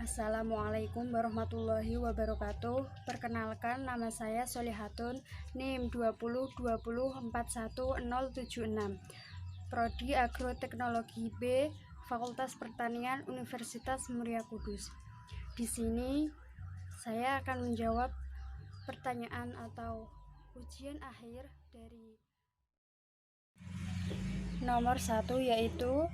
Assalamualaikum warahmatullahi wabarakatuh. Perkenalkan, nama saya Solihatun, NIM 2020410076, Prodi Agroteknologi B, Fakultas Pertanian Universitas Muria Kudus. Di sini saya akan menjawab pertanyaan atau ujian akhir dari nomor 1, yaitu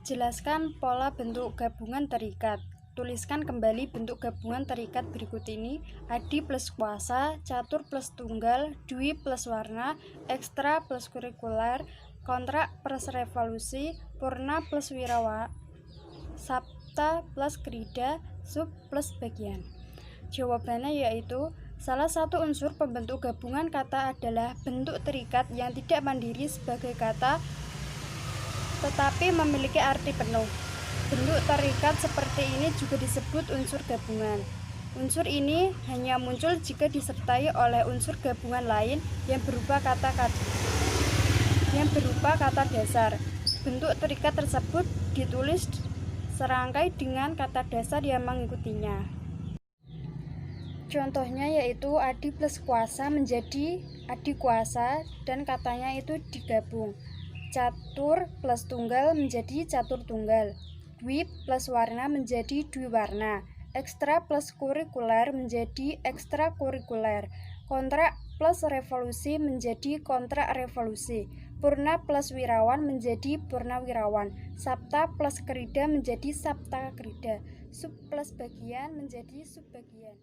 jelaskan pola bentuk gabungan terikat. Tuliskan kembali bentuk gabungan terikat berikut ini: adi plus kuasa, catur plus tunggal, dwi plus warna, ekstra plus kurikuler, kontrak plus revolusi, purna plus wirawa, sabta plus krida, sub plus bagian. Jawabannya yaitu salah satu unsur pembentuk gabungan kata adalah bentuk terikat yang tidak mandiri sebagai kata tetapi memiliki arti penuh. Bentuk terikat seperti ini juga disebut unsur gabungan. Unsur ini hanya muncul jika disertai oleh unsur gabungan lain yang berupa kata dasar. Bentuk terikat tersebut ditulis serangkai dengan kata dasar yang mengikutinya. Contohnya yaitu adi plus kuasa menjadi adi kuasa dan katanya itu digabung. Catur plus tunggal menjadi catur tunggal. Dwi plus warna menjadi dwi warna. Ekstra plus kurikuler menjadi ekstra kurikuler. Kontrak plus revolusi menjadi kontrak revolusi. Purna plus wirawan menjadi purna wirawan. Sabta plus krida menjadi sabta krida. Sub plus bagian menjadi sub bagian.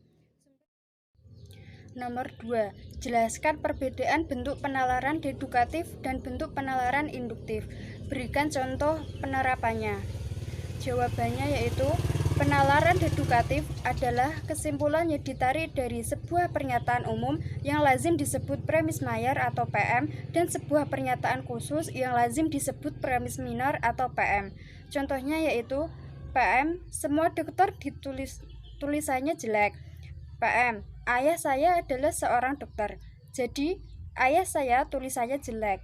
Nomor 2. Jelaskan perbedaan bentuk penalaran dedukatif dan bentuk penalaran induktif. Berikan contoh penerapannya. Jawabannya yaitu penalaran dedukatif adalah kesimpulan yang ditarik dari sebuah pernyataan umum yang lazim disebut premis mayor atau PM dan sebuah pernyataan khusus yang lazim disebut premis minor atau PM. Contohnya yaitu PM, semua dokter tulisannya jelek. PM, ayah saya adalah seorang dokter, jadi ayah saya tulisannya jelek.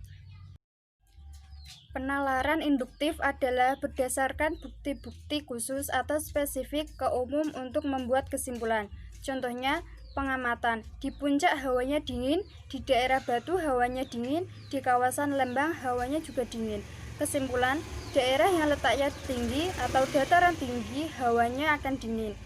Penalaran induktif adalah berdasarkan bukti-bukti khusus atau spesifik ke umum untuk membuat kesimpulan. Contohnya, pengamatan, di puncak hawanya dingin, di daerah Batu hawanya dingin, di kawasan Lembang hawanya juga dingin. Kesimpulan, daerah yang letaknya tinggi atau dataran tinggi hawanya akan dingin.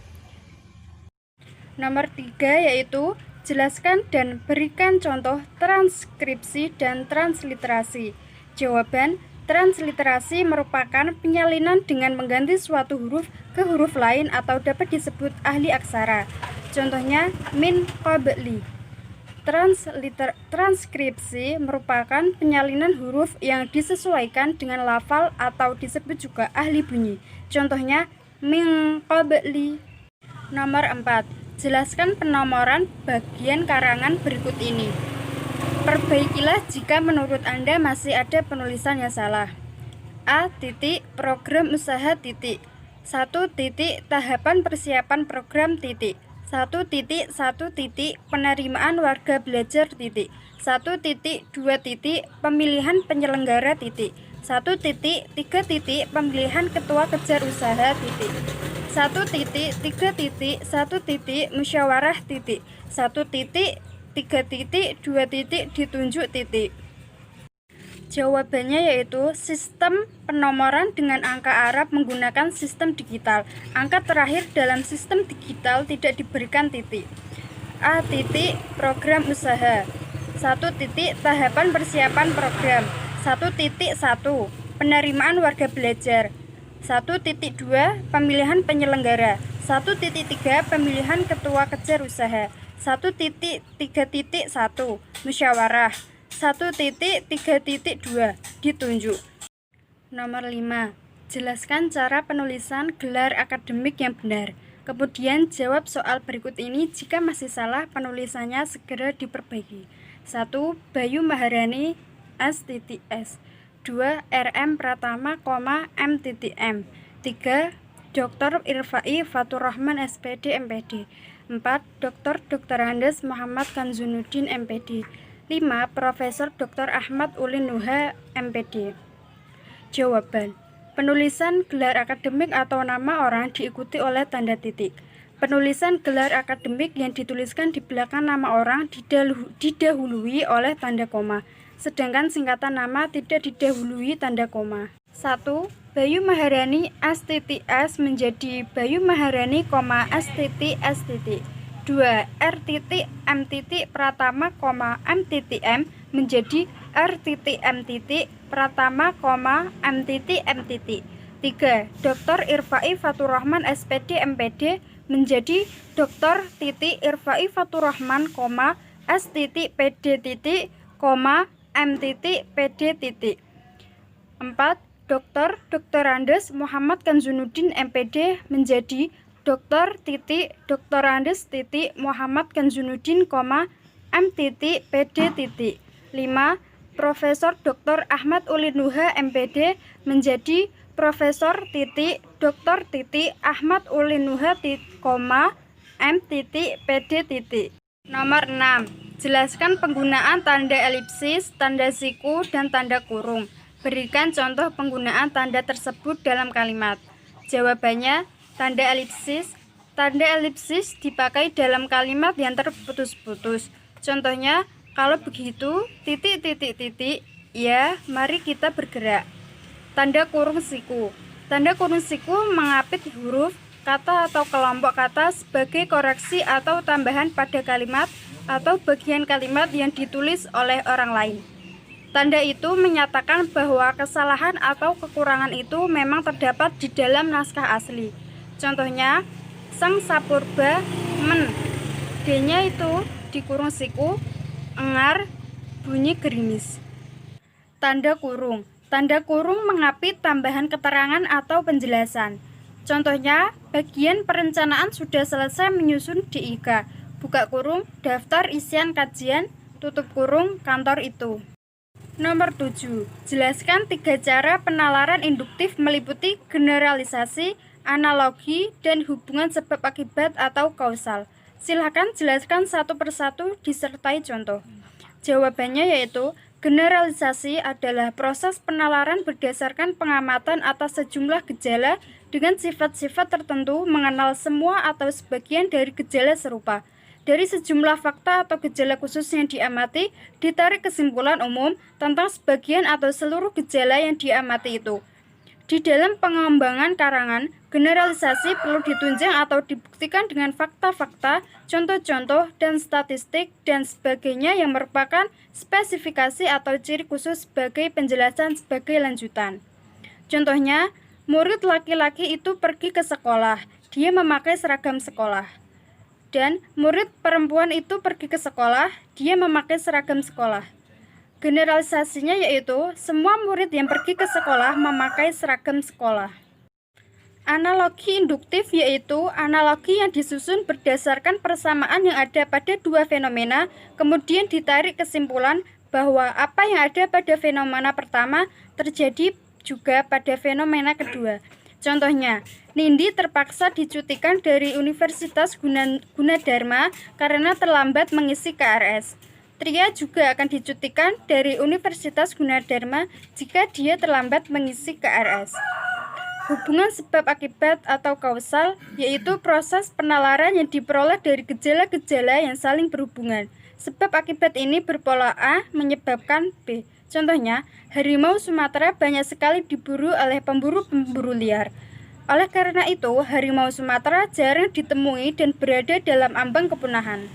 Nomor 3 yaitu jelaskan dan berikan contoh transkripsi dan transliterasi. Jawaban, transliterasi merupakan penyalinan dengan mengganti suatu huruf ke huruf lain atau dapat disebut ahli aksara. Contohnya, min qabli. Transkripsi merupakan penyalinan huruf yang disesuaikan dengan lafal atau disebut juga ahli bunyi. Contohnya, min qabli. Nomor 4. Jelaskan penomoran bagian karangan berikut ini. Perbaikilah jika menurut Anda masih ada penulisan yang salah. A. Program usaha. 1. Tahapan persiapan program. 1. Penerimaan warga belajar. 1. 2. Pemilihan penyelenggara. 1. 3. Pemilihan ketua kejar usaha. 1. 3. Musyawarah. 1. 2. Ditunjuk. Jawabannya yaitu sistem penomoran dengan angka Arab menggunakan sistem digital. Angka terakhir dalam sistem digital tidak diberikan titik. A. Program usaha. 1. Tahapan persiapan program. 1.1. Penerimaan warga belajar. 1.2. Pemilihan penyelenggara. 1.3. Pemilihan ketua kejar usaha. 1.3.1. Musyawarah. 1.3.2. Ditunjuk. Nomor 5. Jelaskan cara penulisan gelar akademik yang benar. Kemudian jawab soal berikut ini. Jika masih salah, penulisannya segera diperbaiki. 1. Bayu Maharani S.S. 2. RM Pratama, M.M. 3. Dr. Irfai Faturrahman SPD MPD. 4. Dr. Andes Muhammad Kanzunuddin MPD. 5. Profesor Dr. Ahmad Ulin Nuha MPD. Jawaban, Penulisan gelar akademik atau nama orang diikuti oleh tanda titik. Penulisan gelar akademik yang dituliskan di belakang nama orang didahului oleh tanda koma, sedangkan singkatan nama tidak didahului tanda koma. 1. Bayu Maharani S.S menjadi Bayu Maharani, S.S. 2. R.M. Pratama, M.M menjadi R.M. Pratama, M.M. 3. Dr. Irfai Faturrahman SPD MPD menjadi Dr. Irfai Faturrahman, S. PD, M. PD. 4. Dr. Andes Muhammad Kanzunuddin MPD menjadi Dr. Andes Muhammad Kanzunuddin, M. PD. 5. Profesor Dr. Ahmad Ulinuha MPD menjadi Profesor Dr. Ahmad Ulinuha, M. PD. Nomor 6. Jelaskan penggunaan tanda elipsis, tanda siku, dan tanda kurung. Berikan contoh penggunaan tanda tersebut dalam kalimat. Jawabannya, tanda elipsis dipakai dalam kalimat yang terputus-putus. Contohnya, kalau begitu, ya, mari kita bergerak. Tanda kurung siku. Tanda kurung siku mengapit huruf, kata atau kelompok kata sebagai koreksi atau tambahan pada kalimat atau bagian kalimat yang ditulis oleh orang lain. Tanda itu menyatakan bahwa kesalahan atau kekurangan itu memang terdapat di dalam naskah asli. Contohnya, Sang Sapurba men. D-nya itu dikurung siku, engar, bunyi gerimis. Tanda kurung. Tanda kurung mengapit tambahan keterangan atau penjelasan. Contohnya, bagian perencanaan sudah selesai menyusun DIK. Buka kurung, daftar isian kajian, tutup kurung, kantor itu. Nomor 7. Jelaskan 3 cara penalaran induktif meliputi generalisasi, analogi, dan hubungan sebab akibat atau kausal. Silakan jelaskan satu persatu disertai contoh. Jawabannya yaitu, generalisasi adalah proses penalaran berdasarkan pengamatan atas sejumlah gejala dengan sifat-sifat tertentu, mengenal semua atau sebagian dari gejala serupa. Dari sejumlah fakta atau gejala khusus yang diamati, ditarik kesimpulan umum tentang sebagian atau seluruh gejala yang diamati itu. Di dalam pengembangan karangan, generalisasi perlu ditunjang atau dibuktikan dengan fakta-fakta, contoh-contoh, dan statistik, dan sebagainya yang merupakan spesifikasi atau ciri khusus sebagai penjelasan sebagai lanjutan. Contohnya, murid laki-laki itu pergi ke sekolah, dia memakai seragam sekolah. Dan murid perempuan itu pergi ke sekolah, dia memakai seragam sekolah. Generalisasinya yaitu, semua murid yang pergi ke sekolah memakai seragam sekolah. Analogi induktif yaitu analogi yang disusun berdasarkan persamaan yang ada pada dua fenomena, kemudian ditarik kesimpulan bahwa apa yang ada pada fenomena pertama terjadi juga pada fenomena kedua. Contohnya, Nindi terpaksa dicutikan dari Universitas Gunadarma karena terlambat mengisi KRS. Tria juga akan dicutikan dari Universitas Gunadarma jika dia terlambat mengisi KRS. Hubungan sebab akibat atau kausal yaitu proses penalaran yang diperoleh dari gejala-gejala yang saling berhubungan. Sebab akibat ini berpola A menyebabkan B. Contohnya, harimau Sumatera banyak sekali diburu oleh pemburu-pemburu liar. Oleh karena itu, harimau Sumatera jarang ditemui dan berada dalam ambang kepunahan.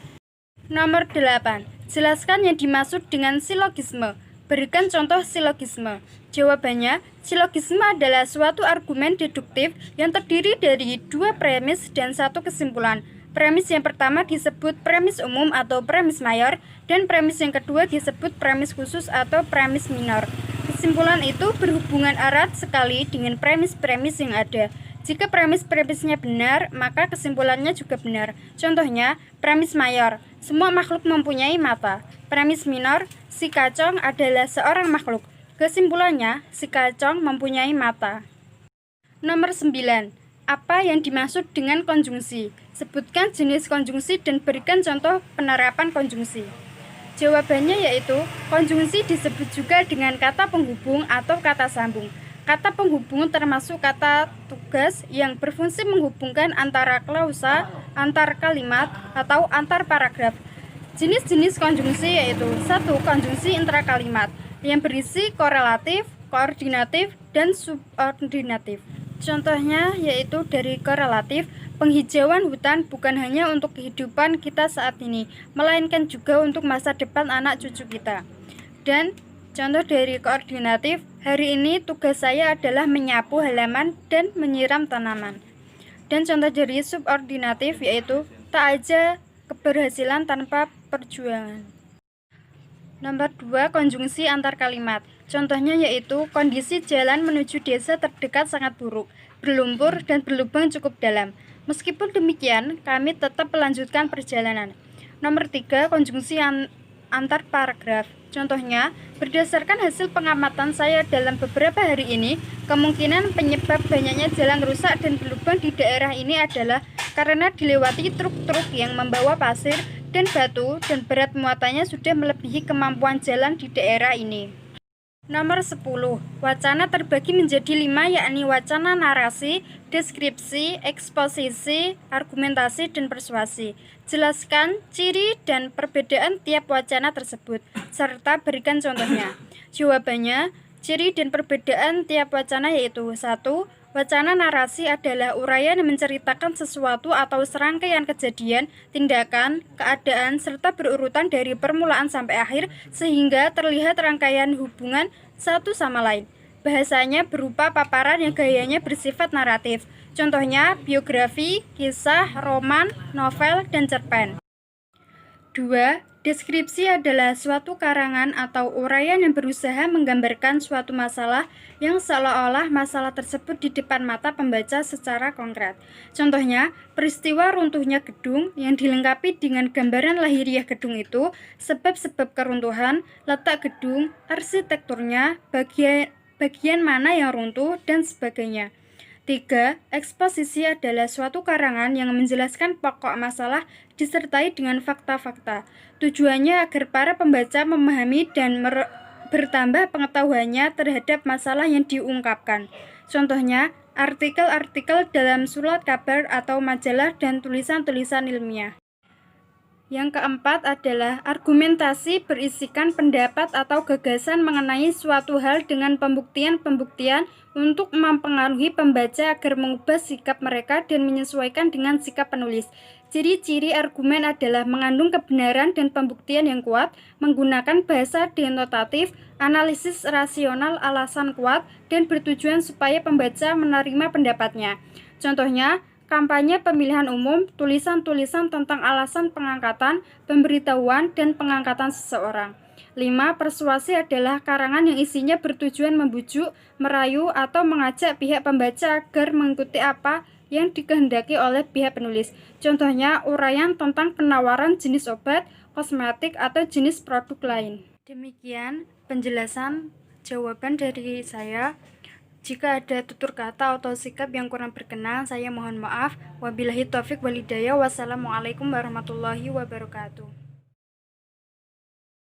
Nomor 8. Jelaskan yang dimaksud dengan silogisme. Berikan contoh silogisme. Jawabannya, silogisme adalah suatu argumen deduktif yang terdiri dari dua premis dan satu kesimpulan. Premis yang pertama disebut premis umum atau premis mayor, dan premis yang kedua disebut premis khusus atau premis minor. Kesimpulan itu berhubungan erat sekali dengan premis-premis yang ada. Jika premis-premisnya benar, maka kesimpulannya juga benar. Contohnya, premis mayor, semua makhluk mempunyai mata. Premis minor, si kacong adalah seorang makhluk. Kesimpulannya, si kacong mempunyai mata. Nomor 9. Apa yang dimaksud dengan konjungsi? Sebutkan jenis konjungsi dan berikan contoh penerapan konjungsi. Jawabannya yaitu, konjungsi disebut juga dengan kata penghubung atau kata sambung. Kata penghubung termasuk kata tugas yang berfungsi menghubungkan antara klausa, antar kalimat, atau antar paragraf. Jenis-jenis konjungsi yaitu 1. Konjungsi intrakalimat yang berisi korelatif, koordinatif, dan subordinatif. Contohnya yaitu dari korelatif, penghijauan hutan bukan hanya untuk kehidupan kita saat ini, melainkan juga untuk masa depan anak cucu kita. Dan contoh dari koordinatif, hari ini tugas saya adalah menyapu halaman dan menyiram tanaman. Dan contoh dari subordinatif yaitu tak ada keberhasilan tanpa perjuangan. Nomor 2, konjungsi antar kalimat. Contohnya yaitu kondisi jalan menuju desa terdekat sangat buruk, berlumpur dan berlubang cukup dalam. Meskipun demikian, kami tetap melanjutkan perjalanan. Nomor 3, konjungsi antar paragraf. Contohnya, berdasarkan hasil pengamatan saya dalam beberapa hari ini, kemungkinan penyebab banyaknya jalan rusak dan berlubang di daerah ini adalah karena dilewati truk-truk yang membawa pasir dan batu dan berat muatannya sudah melebihi kemampuan jalan di daerah ini. Nomor 10. Wacana terbagi menjadi 5, yakni wacana narasi, deskripsi, eksposisi, argumentasi, dan persuasi. Jelaskan ciri dan perbedaan tiap wacana tersebut, serta berikan contohnya. Jawabannya, ciri dan perbedaan tiap wacana yaitu 1. Wacana narasi adalah uraian yang menceritakan sesuatu atau serangkaian kejadian, tindakan, keadaan, serta berurutan dari permulaan sampai akhir sehingga terlihat rangkaian hubungan satu sama lain. Bahasanya berupa paparan yang gayanya bersifat naratif. Contohnya biografi, kisah, roman, novel, dan cerpen. 2. Deskripsi adalah suatu karangan atau uraian yang berusaha menggambarkan suatu masalah yang seolah-olah masalah tersebut di depan mata pembaca secara konkret. Contohnya, peristiwa runtuhnya gedung yang dilengkapi dengan gambaran lahiriah gedung itu, sebab-sebab keruntuhan, letak gedung, arsitekturnya, bagian mana yang runtuh, dan sebagainya. 3. Eksposisi adalah suatu karangan yang menjelaskan pokok masalah disertai dengan fakta-fakta. Tujuannya agar para pembaca memahami dan bertambah pengetahuannya terhadap masalah yang diungkapkan. Contohnya, artikel-artikel dalam surat kabar atau majalah dan tulisan-tulisan ilmiah. Yang keempat adalah argumentasi berisikan pendapat atau gagasan mengenai suatu hal dengan pembuktian-pembuktian untuk mempengaruhi pembaca agar mengubah sikap mereka dan menyesuaikan dengan sikap penulis. Ciri-ciri argumen adalah mengandung kebenaran dan pembuktian yang kuat, menggunakan bahasa denotatif, analisis rasional alasan kuat, dan bertujuan supaya pembaca menerima pendapatnya. Contohnya, kampanye pemilihan umum, tulisan-tulisan tentang alasan pengangkatan, pemberitahuan, dan pengangkatan seseorang. 5. Persuasi adalah karangan yang isinya bertujuan membujuk, merayu, atau mengajak pihak pembaca agar mengikuti apa yang dikehendaki oleh pihak penulis. Contohnya, uraian tentang penawaran jenis obat, kosmetik, atau jenis produk lain. Demikian penjelasan jawaban dari saya. Jika ada tutur kata atau sikap yang kurang berkenan, saya mohon maaf. Wabillahi taufik wal hidayah. Wassalamualaikum warahmatullahi wabarakatuh.